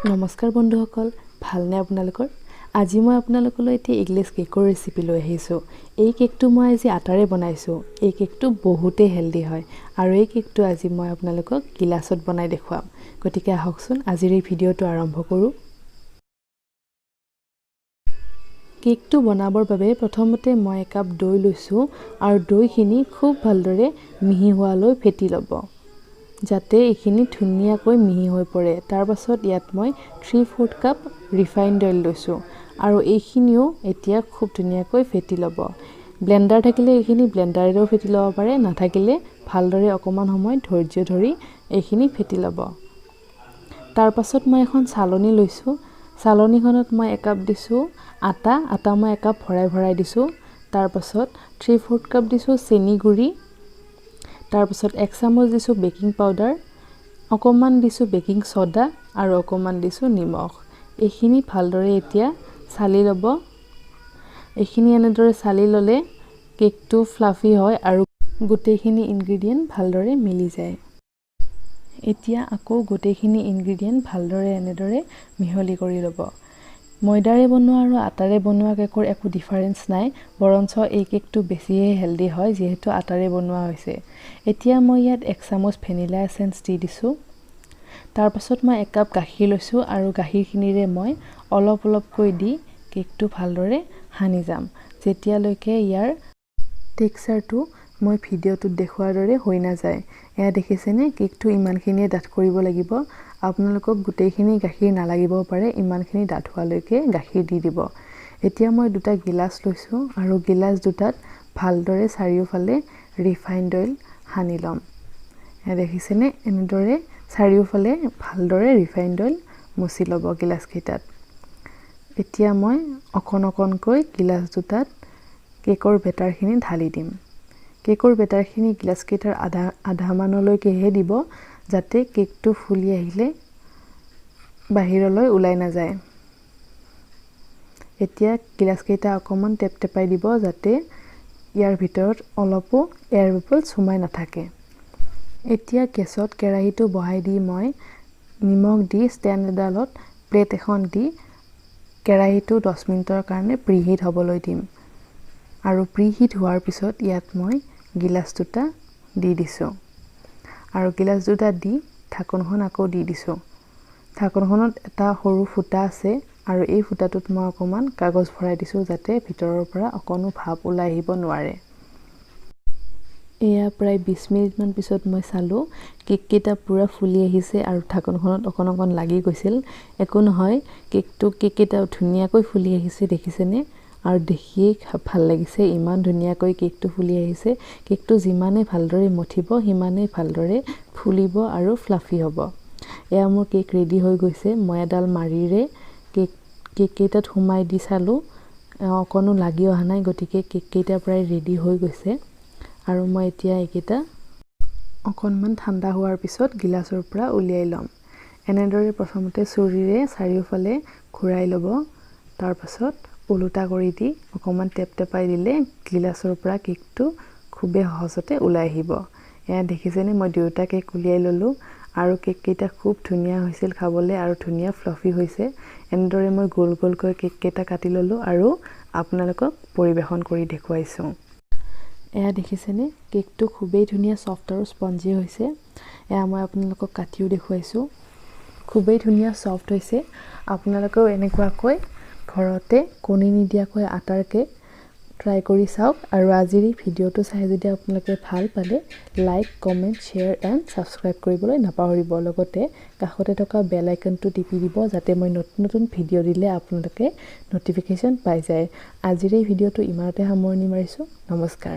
নমস্কাৰ বন্ধুসকল, ভালনে আপোনালোকৰ? আজি মই আপোনালোকলৈ এটি এগলেছ কেকৰ ৰেচিপি লৈ আহিছোঁ। এই কেকটো মই আজি আটাৰে বনাইছোঁ। এই কেকটো বহুতেই হেল্ডি হয় আৰু এই কেকটো আজি মই আপোনালোকক গিলাছত বনাই দেখুৱাম। গতিকে আহকচোন আজিৰ এই ভিডিঅ'টো আৰম্ভ কৰোঁ। কেকটো বনাবৰ বাবে প্ৰথমতে মই একাপ দৈ লৈছোঁ আৰু দৈখিনি খুব ভালদৰে মিহি হোৱালৈ ফেটি ল'ব, যাতে এইখিনি ধুনীয়াকৈ মিহি হৈ পৰে। তাৰ পাছত ইয়াত মই 3/4 কাপ ৰিফাইণ্ড অইল লৈছোঁ আৰু এইখিনিও এতিয়া খুব ধুনীয়াকৈ ফেটি ল'ব। ব্লেণ্ডাৰ থাকিলে এইখিনি ব্লেণ্ডাৰেৰেও ফেটি ল'ব পাৰে, নাথাকিলে ভালদৰে অকণমান সময় ধৈৰ্য ধৰি এইখিনি ফেটি ল'ব। তাৰ পাছত মই এখন চালনী লৈছোঁ। চালনীখনত মই একাপ দিছোঁ আটা মই একাপ ভৰাই দিছোঁ। তাৰ পাছত 3/4 কাপ দিছোঁ চেনি গুড়ি। তাৰ পাছত 1 চামুচ দিছোঁ বেকিং পাউডাৰ, অকণমান দিছোঁ বেকিং ছ'ডা আৰু অকণমান দিছোঁ নিমখ। এইখিনি ভালদৰে এতিয়া চালি ল'ব। এইখিনি এনেদৰে চালি ল'লে কেকটো ফ্লাফি হয় আৰু গোটেইখিনি ইনগ্ৰিডিয়েণ্ট ভালদৰে মিলি যায়। এতিয়া আকৌ গোটেইখিনি ইনগ্ৰিডিয়েণ্ট ভালদৰে এনেদৰে মিহলি কৰি ল'ব। ময়দাৰে বনোৱা আৰু আটাৰে বনোৱা কেকৰ একো ডিফাৰেঞ্চ নাই, বৰঞ্চ এই কেকটো বেছিহে হেল্ডি হয় যিহেতু আটাৰে বনোৱা হৈছে। এতিয়া মই ইয়াত 1 চামুচ ভেনিলা এছেঞ্চ দি দিছোঁ। তাৰ পাছত মই একাপ গাখীৰ লৈছোঁ আৰু গাখীৰখিনিৰে মই অলপকৈ দি কেকটো ভালদৰে সানি যাম, যেতিয়ালৈকে ইয়াৰ টেক্সচাৰটো মই ভিডিঅ'টোত দেখুৱাৰ দৰে হৈ নাযায়। এয়া দেখিছেনে, কেকটো ইমানখিনিয়ে ডাঠ কৰিব লাগিব। আপোনালোকক গোটেইখিনি গাখীৰ নালাগিবও পাৰে, ইমানখিনি ডাঠ হোৱালৈকে গাখীৰ দি দিব। এতিয়া মই 2টা গিলাচ লৈছোঁ আৰু গিলাচ দুটাত ভালদৰে চাৰিওফালে ৰিফাইণ্ড অইল সানি ল'ম। এয়া দেখিছেনে, এনেদৰে চাৰিওফালে ভালদৰে ৰিফাইণ্ড অইল মচি ল'ব গিলাচকেইটাত। এতিয়া মই অকণকৈ গিলাচ দুটাত কেকৰ বেটাৰখিনি ঢালি দিম। কেকৰ বেটাৰখিনি গিলাচকেইটাৰ আধামানলৈকেহে দিব, যাতে কেকটো ফুলি আহিলে বাহিৰলৈ ওলাই নাযায়। এতিয়া গিলাচকেইটা অকণমান টেপটেপাই দিব, যাতে ইয়াৰ ভিতৰত অলপো এয়াৰ বাবলছ সোমাই নাথাকে। এতিয়া গেছত কেৰাহীটো বহাই দি মই নিমখ দি ষ্টেণ্ড এডালত প্লেট এখন দি কেৰাহীটো 10 মিনিটৰ কাৰণে প্ৰিহিট হ'বলৈ দিম। আৰু প্ৰিহিট হোৱাৰ পিছত ইয়াত মই গিলাচ দুটা দি দিছোঁ আৰু গিলাচ দুটা দি ঢাকনখন আকৌ দি দিছোঁ। ঢাকনখনত এটা সৰু ফুটা আছে আৰু এই ফুটাটোত মই অকণমান কাগজ ভৰাই দিছোঁ, যাতে ভিতৰৰ পৰা অকণো ভাপ ওলাই আহিব নোৱাৰে। এয়া প্ৰায় 20 মিনিটমান পিছত মই চালোঁ, কেককেইটা পূৰা ফুলি আহিছে আৰু ঢাকনখনত অকণ লাগি গৈছিল। একো নহয়, কেককেইটা ধুনীয়াকৈ ফুলি আহিছে, দেখিছেনে? আৰু দেখিয়েই ভাল লাগিছে, ইমান ধুনীয়াকৈ কেকটো ফুলি আহিছে। কেকটো যিমানেই ভালদৰে মঠিব সিমানেই ভালদৰে ফুলিব আৰু ফ্লাফি হ'ব। এয়া মোৰ কেক ৰেডি হৈ গৈছে। মই এডাল মাৰিৰে কেককেইটাত সোমাই দি চালোঁ, অকণো লাগি অহা নাই, গতিকে কেককেইটা প্ৰায় ৰেডি হৈ গৈছে। আৰু মই এতিয়া এইকেইটা অকণমান ঠাণ্ডা হোৱাৰ পিছত গিলাচৰ পৰা উলিয়াই ল'ম। এনেদৰে প্ৰথমতে চুৰিৰে চাৰিওফালে ঘূৰাই ল'ব। তাৰ পাছত ওলোটা কৰি দি অকণমান টেপটেপাই দিলে গিলাচৰ পৰা কেকটো খুবেই সহজতে ওলাই আহিব। এয়া দেখিছেনে, মই 2টা কেক উলিয়াই ল'লোঁ আৰু কেককেইটা খুব ধুনীয়া হৈছিল খাবলৈ আৰু ধুনীয়া ফ্লাফি হৈছে। এনেদৰে মই গোলকৈ কেককেইটা কাটি ল'লোঁ আৰু আপোনালোকক পৰিৱেশন কৰি দেখুৱাইছোঁ। এয়া দেখিছেনে, কেকটো খুবেই ধুনীয়া ছফ্ট আৰু স্পঞ্জি হৈছে। এয়া মই আপোনালোকক কাটিও দেখুৱাইছোঁ। খুবেই ধুনীয়া ছফ্ট হৈছে। আপোনালোকেও এনেকুৱাকৈ ঘৰতে কণী নিদিয়াকৈ আটাৰ কেক ট্ৰাই কৰি চাওক। আৰু আজিৰ এই ভিডিঅ'টো চাই যদি আপোনালোকে ভাল পালে, like, comment, share and subscribe কৰিবলৈ নাপাহৰিব। লগতে কাষতে থকা বেল আইকনটো টিপি দিব, যাতে মই নতুন ভিডিঅ' দিলে আপোনালোকে ন'টিফিকেশ্যন পাই যায়। আজিৰ এই ভিডিঅ'টো ইমানতে সামৰণি মাৰিছোঁ। নমস্কাৰ।